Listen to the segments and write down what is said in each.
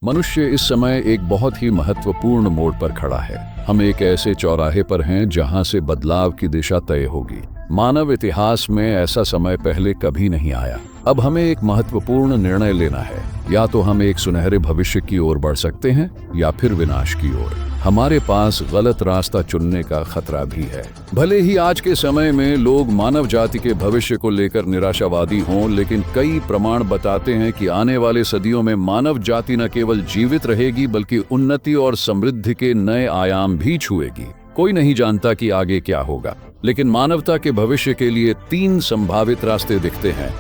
मनुष्य इस समय एक बहुत ही महत्वपूर्ण मोड़ पर खड़ा है। हम एक ऐसे चौराहे पर हैं जहां से बदलाव की दिशा तय होगी। मानव इतिहास में ऐसा समय पहले कभी नहीं आया। अब हमें एक महत्वपूर्ण निर्णय लेना है। या तो हम एक सुनहरे भविष्य की ओर बढ़ सकते हैं या फिर विनाश की ओर। हमारे पास गलत रास्ता चुनने का खतरा भी है। भले ही आज के समय में लोग मानव जाति के भविष्य को लेकर निराशावादी हों, लेकिन कई प्रमाण बताते हैं कि आने वाले सदियों में मानव जाति न केवल जीवित रहेगी बल्कि उन्नति और समृद्धि के नए आयाम भी छुएगी। कोई नहीं जानता कि आगे क्या होगा, लेकिन मानवता के भविष्य के लिए 3 संभावित रास्ते दिखते हैं।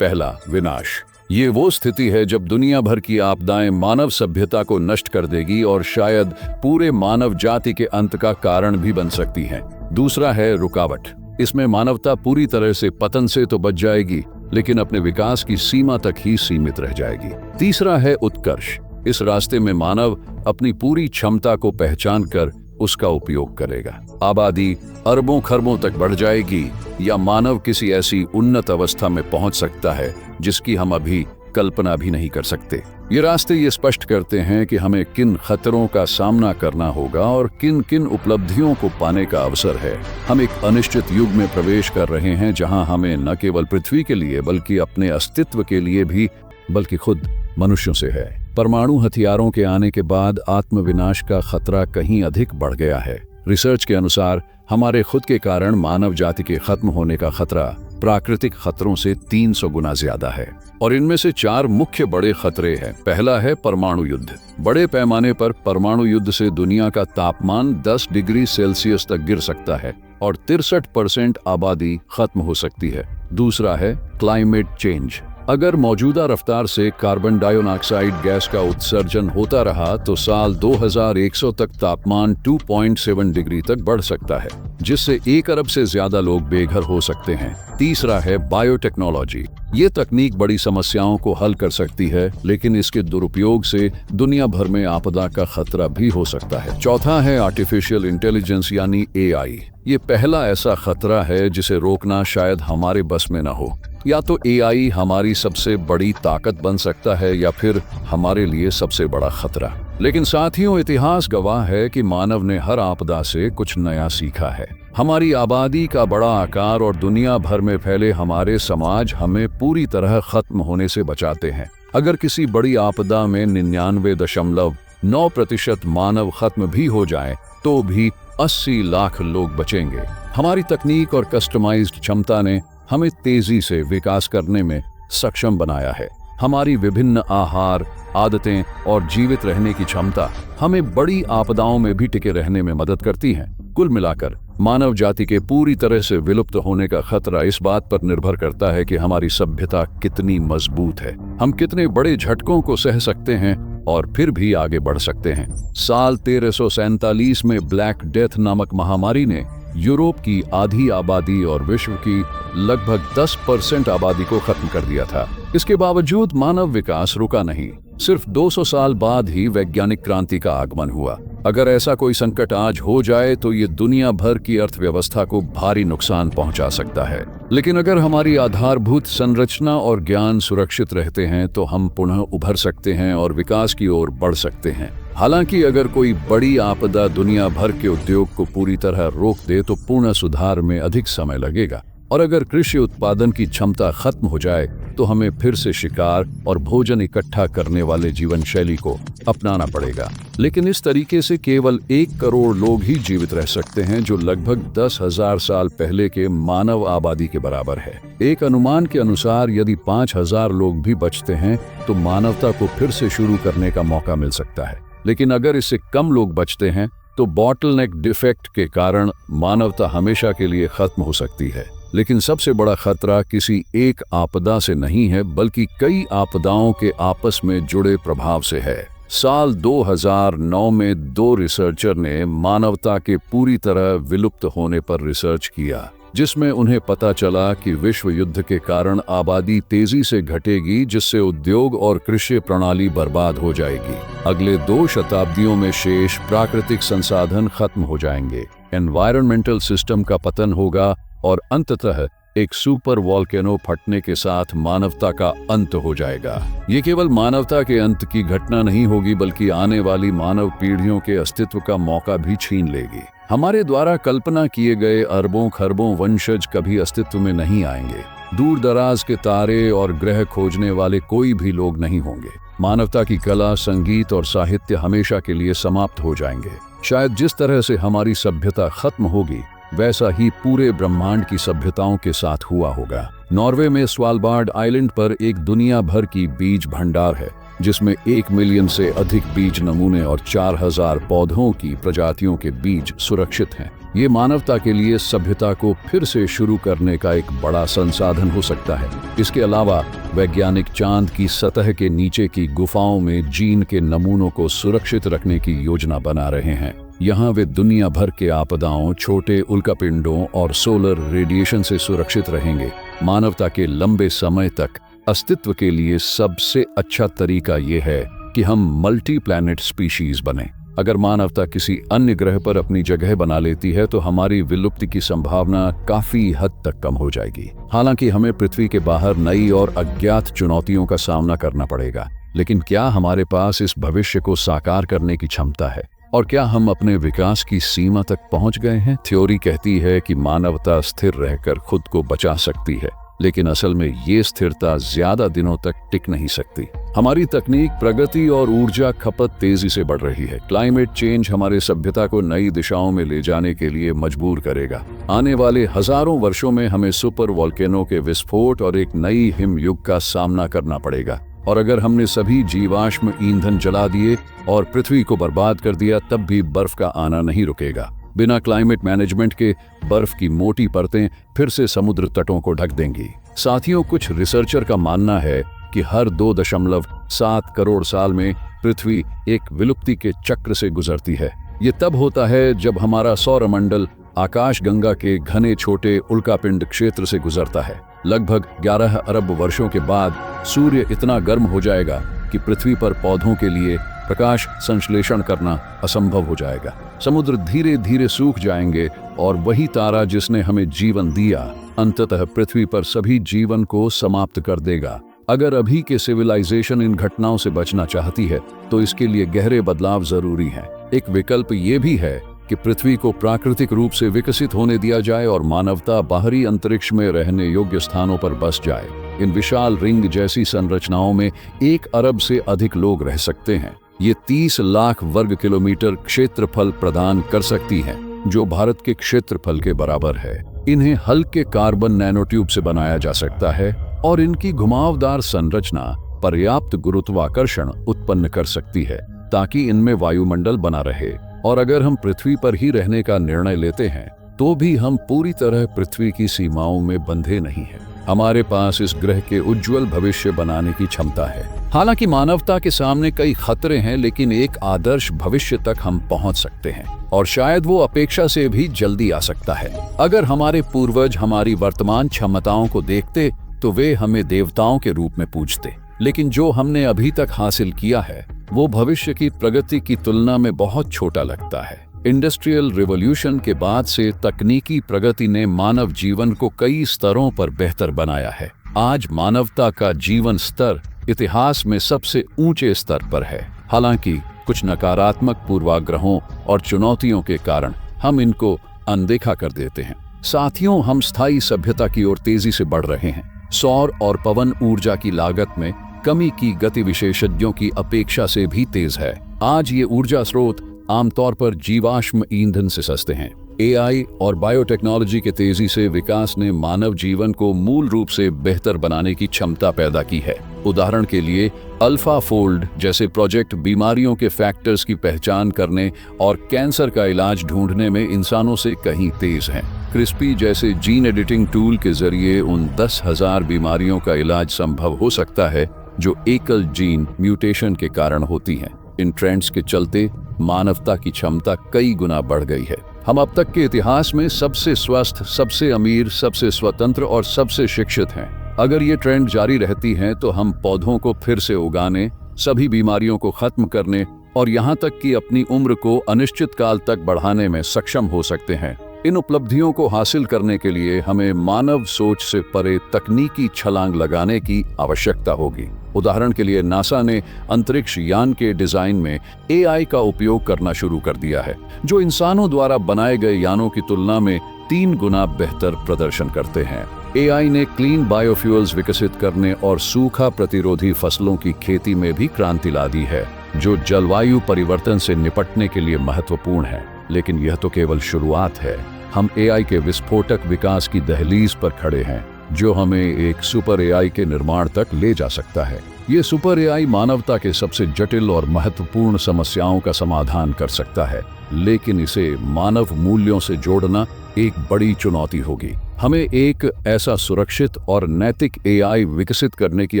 पहला, विनाश। ये वो स्थिति है जब दुनिया भर की आपदाएं मानव सभ्यता को नष्ट कर देगी और शायद पूरे मानव जाति के अंत का कारण भी बन सकती हैं। दूसरा है रुकावट। इसमें मानवता पूरी तरह से पतन से तो बच जाएगी, लेकिन अपने विकास की सीमा तक ही सीमित रह जाएगी। तीसरा है उत्कर्ष। इस रास्ते में मानव अपनी पूरी क्षमता को पहचान कर उसका उपयोग करेगा। आबादी अरबों खरबों तक बढ़ जाएगी या मानव किसी ऐसी उन्नत अवस्था में पहुंच सकता है जिसकी हम अभी कल्पना भी नहीं कर सकते। ये रास्ते ये स्पष्ट करते हैं कि हमें किन खतरों का सामना करना होगा और किन किन उपलब्धियों को पाने का अवसर है। हम एक अनिश्चित युग में प्रवेश कर रहे हैं जहां हमें न केवल पृथ्वी के लिए बल्कि अपने अस्तित्व के लिए भी बल्कि खुद मनुष्यों से है। परमाणु हथियारों के आने के बाद आत्मविनाश का खतरा कहीं अधिक बढ़ गया है। रिसर्च के अनुसार हमारे खुद के कारण मानव जाति के खत्म होने का खतरा प्राकृतिक खतरों से 300 गुना ज्यादा है और इनमें से 4 मुख्य बड़े खतरे हैं। पहला है परमाणु युद्ध। बड़े पैमाने पर परमाणु युद्ध से दुनिया का तापमान 10 डिग्री सेल्सियस तक गिर सकता है और 63% आबादी खत्म हो सकती है। दूसरा है क्लाइमेट चेंज। अगर मौजूदा रफ्तार से कार्बन डाइऑक्साइड गैस का उत्सर्जन होता रहा तो साल 2100 तक तापमान 2.7 डिग्री तक बढ़ सकता है, जिससे 1 अरब से ज्यादा लोग बेघर हो सकते हैं। तीसरा है बायोटेक्नोलॉजी। ये तकनीक बड़ी समस्याओं को हल कर सकती है, लेकिन इसके दुरुपयोग से दुनिया भर में आपदा का खतरा भी हो सकता है। चौथा है आर्टिफिशियल इंटेलिजेंस यानी AI। ये पहला ऐसा खतरा है जिसे रोकना शायद हमारे बस में न हो। या तो AI हमारी सबसे बड़ी ताकत बन सकता है या फिर हमारे लिए सबसे बड़ा खतरा। लेकिन साथियों, इतिहास गवाह है कि मानव ने हर आपदा से कुछ नया सीखा है। हमारी आबादी का बड़ा आकार और दुनिया भर में फैले हमारे समाज हमें पूरी तरह खत्म होने से बचाते हैं। अगर किसी बड़ी आपदा में 99.9% मानव खत्म भी हो जाए तो भी 80 लाख लोग बचेंगे। हमारी तकनीक और कस्टमाइज्ड क्षमता ने हमें तेजी से विकास करने में सक्षम बनाया है। हमारी विभिन्न आहार आदतें और जीवित रहने की क्षमता हमें बड़ी आपदाओं में भी टिके रहने में मदद करती हैं। कुल मिलाकर मानव जाति के पूरी तरह से विलुप्त होने का खतरा इस बात पर निर्भर करता है कि हमारी सभ्यता कितनी मजबूत है। हम कितने बड़े झटकों को सह सकते हैं और फिर भी आगे बढ़ सकते हैं। साल 1347 में ब्लैक डेथ नामक महामारी ने यूरोप की आधी आबादी और विश्व की लगभग 10% आबादी को खत्म कर दिया था। इसके बावजूद मानव विकास रुका नहीं। सिर्फ 200 साल बाद ही वैज्ञानिक क्रांति का आगमन हुआ। अगर ऐसा कोई संकट आज हो जाए तो ये दुनिया भर की अर्थव्यवस्था को भारी नुकसान पहुंचा सकता है। लेकिन अगर हमारी आधारभूत संरचना और ज्ञान सुरक्षित रहते हैं तो हम पुनः उभर सकते हैं और विकास की ओर बढ़ सकते हैं। हालांकि अगर कोई बड़ी आपदा दुनिया भर के उद्योग को पूरी तरह रोक दे तो पूर्ण सुधार में अधिक समय लगेगा। और अगर कृषि उत्पादन की क्षमता खत्म हो जाए तो हमें फिर से शिकार और भोजन इकट्ठा करने वाले जीवन शैली को अपनाना पड़ेगा। लेकिन इस तरीके से केवल 1 करोड़ लोग ही जीवित रह सकते हैं, जो लगभग 10,000 साल पहले के मानव आबादी के बराबर है। एक अनुमान के अनुसार यदि 5,000 लोग भी बचते हैं तो मानवता को फिर से शुरू करने का मौका मिल सकता है। लेकिन अगर इससे कम लोग बचते हैं तो बॉटलनेक डिफेक्ट के कारण मानवता हमेशा के लिए खत्म हो सकती है। लेकिन सबसे बड़ा खतरा किसी एक आपदा से नहीं है बल्कि कई आपदाओं के आपस में जुड़े प्रभाव से है। साल 2009 में 2 रिसर्चर ने मानवता के पूरी तरह विलुप्त होने पर रिसर्च किया, जिसमें उन्हें पता चला कि विश्व युद्ध के कारण आबादी तेजी से घटेगी, जिससे उद्योग और कृषि प्रणाली बर्बाद हो जाएगी। अगले 2 शताब्दियों में शेष प्राकृतिक संसाधन खत्म हो जाएंगे, एनवायरमेंटल सिस्टम का पतन होगा और अंततः एक सुपर वॉल्केनो फटने के साथ मानवता का अंत हो जाएगा। ये केवल मानवता के अंत की घटना नहीं होगी, बल्कि आने वाली मानव पीढ़ियों के अस्तित्व का मौका भी छीन लेगी। हमारे द्वारा कल्पना किए गए अरबों खरबों वंशज कभी अस्तित्व में नहीं आएंगे। दूर दराज के तारे और ग्रह खोजने वाले कोई भी लोग नहीं होंगे। मानवता की कला, संगीत और साहित्य हमेशा के लिए समाप्त हो जाएंगे। शायद जिस तरह से हमारी सभ्यता खत्म होगी, वैसा ही पूरे ब्रह्मांड की सभ्यताओं के साथ हुआ होगा। नॉर्वे में स्वालबार्ड आइलैंड पर एक दुनिया भर की बीज भंडार है, जिसमें 1 मिलियन से अधिक बीज नमूने और 4000 पौधों की प्रजातियों के बीज सुरक्षित हैं। ये मानवता के लिए सभ्यता को फिर से शुरू करने का एक बड़ा संसाधन हो सकता है। इसके अलावा वैज्ञानिक चांद की सतह के नीचे की गुफाओं में जीन के नमूनों को सुरक्षित रखने की योजना बना रहे हैं। यहाँ वे दुनिया भर के आपदाओं, छोटे उल्कापिंडों और सोलर रेडिएशन से सुरक्षित रहेंगे। मानवता के लंबे समय तक अस्तित्व के लिए सबसे अच्छा तरीका ये है कि हम मल्टी प्लैनेट स्पीशीज बने। अगर मानवता किसी अन्य ग्रह पर अपनी जगह बना लेती है तो हमारी विलुप्ति की संभावना काफी हद तक कम हो जाएगी। हालांकि हमें पृथ्वी के बाहर नई और अज्ञात चुनौतियों का सामना करना पड़ेगा, लेकिन क्या हमारे पास इस भविष्य को साकार करने की क्षमता है? और क्या हम अपने विकास की सीमा तक पहुंच गए हैं? थ्योरी कहती है कि मानवता स्थिर रहकर खुद को बचा सकती है, लेकिन असल में ये स्थिरता ज्यादा दिनों तक टिक नहीं सकती। हमारी तकनीक, प्रगति और ऊर्जा खपत तेजी से बढ़ रही है। क्लाइमेट चेंज हमारे सभ्यता को नई दिशाओं में ले जाने के लिए मजबूर करेगा। आने वाले हजारों वर्षों में हमें सुपर वॉल्केनो के विस्फोट और एक नई हिमयुग का सामना करना पड़ेगा। और अगर हमने सभी जीवाश्म ईंधन जला दिए और पृथ्वी को बर्बाद कर दिया, तब भी बर्फ का आना नहीं रुकेगा। बिना क्लाइमेट मैनेजमेंट के बर्फ की मोटी परतें फिर से समुद्र तटों को ढक देंगी। साथियों, कुछ रिसर्चर का मानना है कि हर 2.7 करोड़ साल में पृथ्वी एक विलुप्ति के चक्र से गुजरती है। ये तब होता है जब हमारा सौरमंडल आकाशगंगा के घने छोटे उल्कापिंड क्षेत्र से गुजरता है। लगभग 11 अरब वर्षों के बाद सूर्य इतना गर्म हो जाएगा कि पृथ्वी पर पौधों के लिए प्रकाश संश्लेषण करना असंभव हो जाएगा। समुद्र धीरे धीरे सूख जाएंगे और वही तारा जिसने हमें जीवन दिया, अंततः पृथ्वी पर सभी जीवन को समाप्त कर देगा। अगर अभी के सिविलाइजेशन इन घटनाओं से बचना चाहती है, तो इसके लिए गहरे बदलाव जरूरी हैं। एक विकल्प ये भी है कि पृथ्वी को प्राकृतिक रूप से विकसित होने दिया जाए और मानवता बाहरी अंतरिक्ष में रहने योग्य स्थानों पर बस जाए। इन विशाल रिंग जैसी संरचनाओं में 1 अरब से अधिक लोग रह सकते हैं। ये 30 लाख वर्ग किलोमीटर क्षेत्रफल प्रदान कर सकती हैं, जो भारत के क्षेत्रफल के बराबर है। इन्हें हल्के कार्बन नैनोट्यूब से बनाया जा सकता है और इनकी घुमावदार संरचना पर्याप्त गुरुत्वाकर्षण उत्पन्न कर सकती है ताकि इनमें वायुमंडल बना रहे। और अगर हम पृथ्वी पर ही रहने का निर्णय लेते हैं, तो भी हम पूरी तरह पृथ्वी की सीमाओं में बंधे नहीं हैं। हमारे पास इस ग्रह के उज्जवल भविष्य बनाने की क्षमता है। हालांकि मानवता के सामने कई खतरे हैं, लेकिन एक आदर्श भविष्य तक हम पहुंच सकते हैं और शायद वो अपेक्षा से भी जल्दी आ सकता है। अगर हमारे पूर्वज हमारी वर्तमान क्षमताओं को देखते तो वे हमें देवताओं के रूप में पूजते, लेकिन जो हमने अभी तक हासिल किया है वो भविष्य की प्रगति की तुलना में बहुत छोटा लगता है। इंडस्ट्रियल रिवॉल्यूशन के बाद से तकनीकी प्रगति ने मानव जीवन को कई स्तरों पर बेहतर बनाया है। आज मानवता का जीवन स्तर इतिहास में सबसे ऊंचे स्तर पर है। हालांकि कुछ नकारात्मक पूर्वाग्रहों और चुनौतियों के कारण हम इनको अनदेखा कर देते हैं। साथियों, हम स्थायी सभ्यता की ओर तेजी से बढ़ रहे हैं। सौर और पवन ऊर्जा की लागत में कमी की गति विशेषज्ञों की अपेक्षा से भी तेज है। आज ये ऊर्जा स्रोत आमतौर पर जीवाश्म ईंधन से सस्ते हैं। एआई और बायोटेक्नोलॉजी के तेजी से विकास ने मानव जीवन को मूल रूप से बेहतर बनाने की क्षमता पैदा की है। उदाहरण के लिए अल्फा फोल्ड जैसे प्रोजेक्ट बीमारियों के फैक्टर्स की पहचान करने और कैंसर का इलाज ढूंढने में इंसानों से कहीं तेज हैं। क्रिस्पी जैसे जीन एडिटिंग टूल के जरिए उन 10,000 बीमारियों का इलाज संभव हो सकता है जो एकल जीन म्यूटेशन के कारण होती हैं। इन ट्रेंड्स के चलते मानवता की क्षमता कई गुना बढ़ गई है। हम अब तक के इतिहास में सबसे स्वस्थ, सबसे अमीर, सबसे स्वतंत्र और सबसे शिक्षित हैं। अगर ये ट्रेंड जारी रहती हैं तो हम पौधों को फिर से उगाने, सभी बीमारियों को खत्म करने और यहाँ तक कि अपनी उम्र को अनिश्चित काल तक बढ़ाने में सक्षम हो सकते हैं। इन उपलब्धियों को हासिल करने के लिए हमें मानव सोच से परे तकनीकी छलांग लगाने की आवश्यकता होगी। उदाहरण के लिए नासा ने अंतरिक्ष यान के डिजाइन में एआई का उपयोग करना शुरू कर दिया है, जो इंसानों द्वारा बनाए गए यानों की तुलना में 3 गुना बेहतर प्रदर्शन करते हैं। एआई ने क्लीन बायोफ्यूल्स विकसित करने और सूखा प्रतिरोधी फसलों की खेती में भी क्रांति ला दी है, जो जलवायु परिवर्तन से निपटने के लिए महत्वपूर्ण है। लेकिन यह तो केवल शुरुआत है। हम एआई के विस्फोटक विकास की दहलीज पर खड़े हैं, जो हमें एक सुपर एआई के निर्माण तक ले जा सकता है। ये सुपर एआई मानवता के सबसे जटिल और महत्वपूर्ण समस्याओं का समाधान कर सकता है, लेकिन इसे मानव मूल्यों से जोड़ना एक बड़ी चुनौती होगी। हमें एक ऐसा सुरक्षित और नैतिक एआई विकसित करने की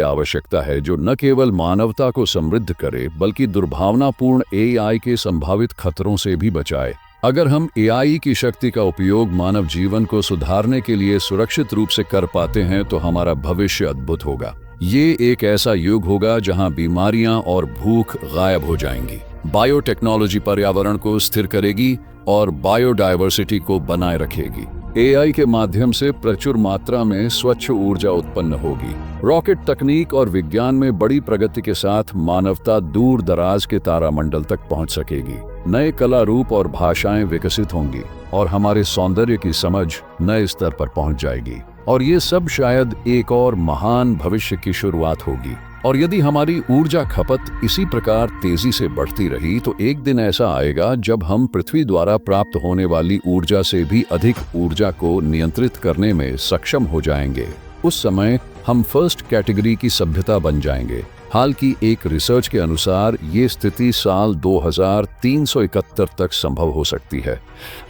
आवश्यकता है जो न केवल मानवता को समृद्ध करे, बल्कि दुर्भावनापूर्ण एआई के संभावित खतरों से भी बचाए। अगर हम एआई की शक्ति का उपयोग मानव जीवन को सुधारने के लिए सुरक्षित रूप से कर पाते हैं, तो हमारा भविष्य अद्भुत होगा। ये एक ऐसा युग होगा जहां बीमारियां और भूख गायब हो जाएंगी। बायोटेक्नोलॉजी पर्यावरण को स्थिर करेगी और बायोडायवर्सिटी को बनाए रखेगी। एआई के माध्यम से प्रचुर मात्रा में स्वच्छ ऊर्जा उत्पन्न होगी। रॉकेट तकनीक और विज्ञान में बड़ी प्रगति के साथ मानवता दूर दराज के तारामंडल तक पहुंच सकेगी। नए कला रूप और भाषाएं विकसित होंगी और हमारे सौंदर्य की समझ नए स्तर पर पहुंच जाएगी। और ये सब शायद एक और महान भविष्य की शुरुआत होगी। और यदि हमारी ऊर्जा खपत इसी प्रकार तेजी से बढ़ती रही, तो एक दिन ऐसा आएगा जब हम पृथ्वी द्वारा प्राप्त होने वाली ऊर्जा से भी अधिक ऊर्जा को नियंत्रित करने में सक्षम हो जाएंगे। उस समय हम फर्स्ट कैटेगरी की सभ्यता बन जाएंगे। हाल की एक रिसर्च के अनुसार ये स्थिति साल 2371 तक संभव हो सकती है।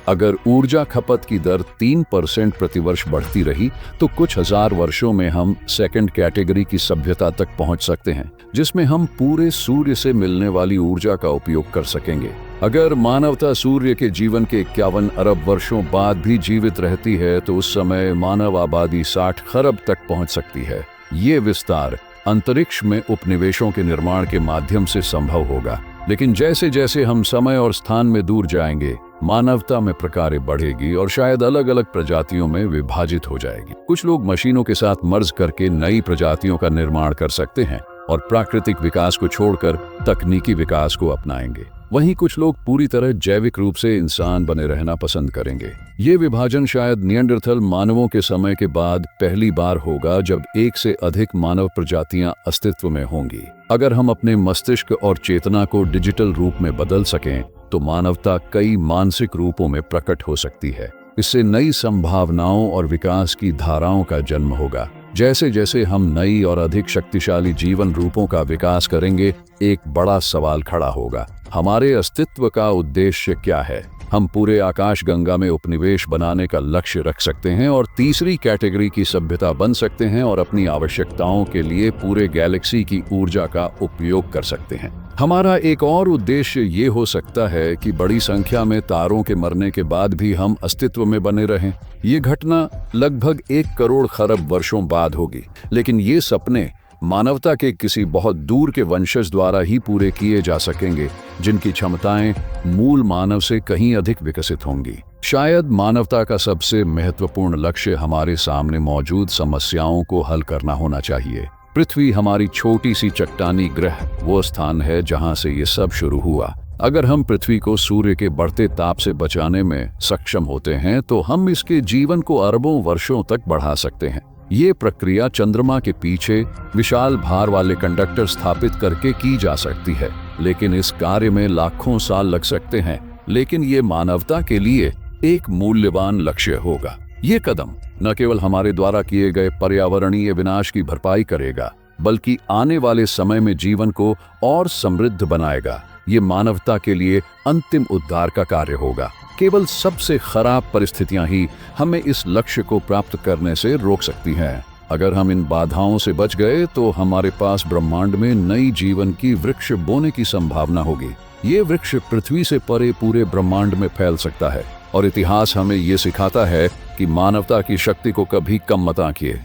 अगर ऊर्जा खपत की दर 3% प्रतिवर्ष बढ़ती रही, तो कुछ हजार वर्षों में हम सेकंड कैटेगरी की सभ्यता तक पहुंच सकते हैं, जिसमें हम पूरे सूर्य से मिलने वाली ऊर्जा का उपयोग कर सकेंगे। अगर मानवता सूर्य के जीवन के 51 अरब वर्षों बाद भी जीवित रहती है, तो उस समय मानव आबादी 60 खरब तक पहुंच सकती है। ये विस्तार अंतरिक्ष में उपनिवेशों के निर्माण के माध्यम से संभव होगा। लेकिन जैसे जैसे हम समय और स्थान में दूर जाएंगे, मानवता में प्रकारें बढ़ेगी और शायद अलग अलग प्रजातियों में विभाजित हो जाएगी। कुछ लोग मशीनों के साथ मर्ज करके नई प्रजातियों का निर्माण कर सकते हैं और प्राकृतिक विकास को छोड़कर तकनीकी विकास को अपनाएंगे। वहीं कुछ लोग पूरी तरह जैविक रूप से इंसान बने रहना पसंद करेंगे। ये विभाजन शायद निएंडरथल मानवों के समय के बाद पहली बार होगा जब एक से अधिक मानव प्रजातियां अस्तित्व में होंगी। अगर हम अपने मस्तिष्क और चेतना को डिजिटल रूप में बदल सकें, तो मानवता कई मानसिक रूपों में प्रकट हो सकती है। इससे नई संभावनाओं और विकास की धाराओं का जन्म होगा। जैसे जैसे हम नई और अधिक शक्तिशाली जीवन रूपों का विकास करेंगे, एक बड़ा सवाल खड़ा होगा। हमारे अस्तित्व का उद्देश्य क्या है? हम पूरे आकाशगंगा में उपनिवेश बनाने का लक्ष्य रख सकते हैं और तीसरी कैटेगरी की सभ्यता बन सकते हैं और अपनी आवश्यकताओं के लिए पूरे गैलेक्सी की ऊर्जा का उपयोग कर सकते हैं। हमारा एक और उद्देश्य ये हो सकता है कि बड़ी संख्या में तारों के मरने के बाद भी हम अस्तित्व में बने रहें। ये घटना लगभग 1 करोड़ खरब वर्षों बाद होगी, लेकिन ये सपने मानवता के किसी बहुत दूर के वंशज द्वारा ही पूरे किए जा सकेंगे, जिनकी क्षमताएं मूल मानव से कहीं अधिक विकसित होंगी। शायद मानवता का सबसे महत्वपूर्ण लक्ष्य हमारे सामने मौजूद समस्याओं को हल करना होना चाहिए। पृथ्वी हमारी छोटी सी चट्टानी ग्रह वो स्थान है जहां से ये सब शुरू हुआ। अगर हम पृथ्वी को सूर्य के बढ़ते ताप से बचाने में सक्षम होते हैं, तो हम इसके जीवन को अरबों वर्षों तक बढ़ा सकते हैं। ये प्रक्रिया चंद्रमा के पीछे विशाल भार वाले कंडक्टर स्थापित करके की जा सकती है, लेकिन इस कार्य में लाखों साल लग सकते हैं। लेकिन ये मानवता के लिए एक मूल्यवान लक्ष्य होगा। ये कदम न केवल हमारे द्वारा किए गए पर्यावरणीय विनाश की भरपाई करेगा, बल्कि आने वाले समय में जीवन को और समृद्ध बनाएगा। ये मानवता के लिए अंतिम उद्धार का कार्य होगा। केवल सबसे खराब परिस्थितियां ही हमें इस लक्ष्य को प्राप्त करने से रोक सकती हैं। अगर हम इन बाधाओं से बच गए, तो हमारे पास ब्रह्मांड में नई जीवन की वृक्ष बोने की संभावना होगी। ये वृक्ष पृथ्वी से परे पूरे ब्रह्मांड में फैल सकता है और इतिहास हमें ये सिखाता है कि मानवता की शक्ति को कभी कम मत आंकिए।